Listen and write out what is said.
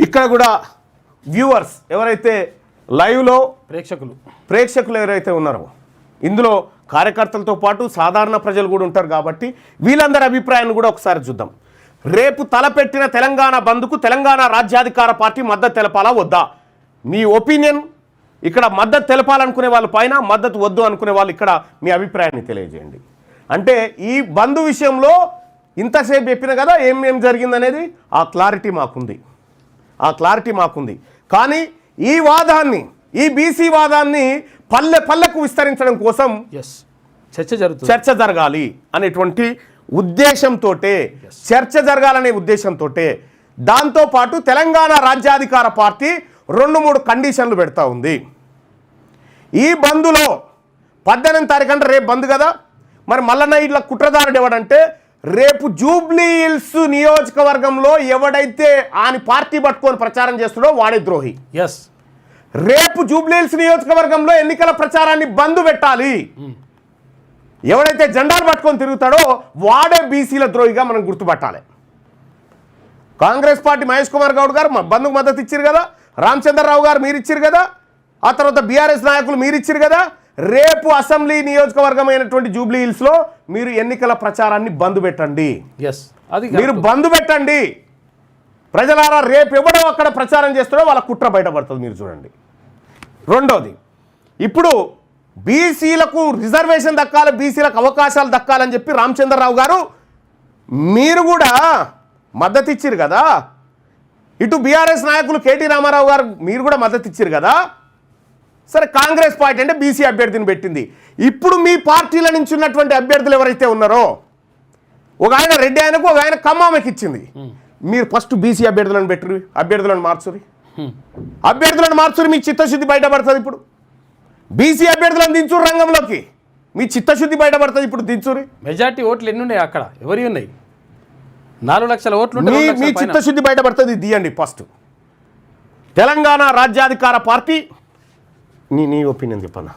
ఇక్కడ కూడా వ్యూవర్స్ ఎవరైతే లైవ్లో ప్రేక్షకులు ఎవరైతే ఉన్నారో ఇందులో కార్యకర్తలతో పాటు సాధారణ ప్రజలు కూడా ఉంటారు కాబట్టి వీళ్ళందరి అభిప్రాయాన్ని కూడా ఒకసారి చూద్దాం. రేపు తలపెట్టిన తెలంగాణ బంద్కు తెలంగాణ రాజ్యాధికార పార్టీ మద్దతు తెలపాలా వద్దా? మీ ఒపీనియన్ ఇక్కడ మద్దతు తెలపాలనుకునే వాళ్ళ పైన, మద్దతు వద్దు అనుకునే వాళ్ళు ఇక్కడ మీ అభిప్రాయాన్ని తెలియజేయండి. అంటే ఈ బంద్ విషయంలో ఇంతసేపు చెప్పిన కదా ఏం జరిగిందనేది ఆ క్లారిటీ మాకుంది. కానీ ఈ వాదాన్ని, ఈ బీసీ వాదాన్ని పల్లెకు విస్తరించడం కోసం చర్చ జరగాలి అనేటువంటి ఉద్దేశంతో, చర్చ జరగాలనే ఉద్దేశంతో, దాంతోపాటు తెలంగాణ రాజ్యాధికార పార్టీ 2-3 కండిషన్లు పెడతా ఉంది. ఈ బంద్లో 18 తారీఖు అంటే రేపు బంద్ కదా, మరి మల్లన్న ఇట్లా కుట్రదారుడు ఎవడంటే రేపు జూబ్లీ హిల్స్ నియోజకవర్గంలో ఎవడైతే ఆయన పార్టీ పట్టుకొని ప్రచారం చేస్తాడో వాడే ద్రోహి. రేపు జూబ్లీ హిల్స్ నియోజకవర్గంలో ఎన్నికల ప్రచారాన్ని బంద్ పెట్టాలి. ఎవడైతే జెండాలు పట్టుకొని తిరుగుతాడో వాడే బీసీల ద్రోహిగా మనం గుర్తుపట్టాలి. కాంగ్రెస్ పార్టీ మహేష్ కుమార్ గౌడ్ గారు బంద్కు మద్దతు ఇచ్చారు కదా, రామచంద్రరావు గారు మీరు ఇచ్చారు కదా, ఆ తర్వాత బీఆర్ఎస్ నాయకులు మీరు ఇచ్చారు కదా. రేపు అసెంబ్లీ నియోజకవర్గమైనటువంటి జూబ్లీ హిల్స్లో మీరు ఎన్నికల ప్రచారాన్ని బంద్ పెట్టండి. మీరు బంద్ పెట్టండి ప్రజలారా. రేపు ఎవడో అక్కడ ప్రచారం చేస్తాడో వాళ్ళ కుట్ర బయటపడుతుంది, మీరు చూడండి. రెండోది, ఇప్పుడు బీసీలకు రిజర్వేషన్ దక్కాలి, బీసీలకు అవకాశాలు దక్కాలని చెప్పి రామచంద్రరావు గారు మీరు కూడా మద్దతు ఇచ్చారు కదా. ఇటు బీఆర్ఎస్ నాయకులు కేటీ రామారావు గారు మీరు కూడా మద్దతు ఇచ్చారు కదా. సరే, కాంగ్రెస్ పార్టీ అంటే బీసీ అభ్యర్థిని పెట్టింది. ఇప్పుడు మీ పార్టీల నుంచి ఉన్నటువంటి అభ్యర్థులు ఎవరైతే ఉన్నారో, ఒక ఆయన రెడ్డి ఆయనకు, ఒక ఆయన ఖమ్మామకి ఇచ్చింది. మీరు ఫస్ట్ బీసీ అభ్యర్థులను పెట్టురు, అభ్యర్థులను మార్చురి, మీ చిత్తశుద్ధి బయటపడుతుంది. ఇప్పుడు బీసీ అభ్యర్థులను దించురు రంగంలోకి, మీ చిత్తశుద్ధి బయటపడుతుంది. ఇప్పుడు దించురి. మెజార్టీ ఓట్లు ఎన్ని ఉన్నాయి అక్కడ, ఎవరి ఉన్నాయి? 4 లక్షల ఓట్లు. మీ చిత్తశుద్ధి బయటపడుతుంది, దియండి ఫస్ట్. తెలంగాణ రాజ్యాధికార పార్టీ నీ ఒపీనియన్ చెప్పన్నా.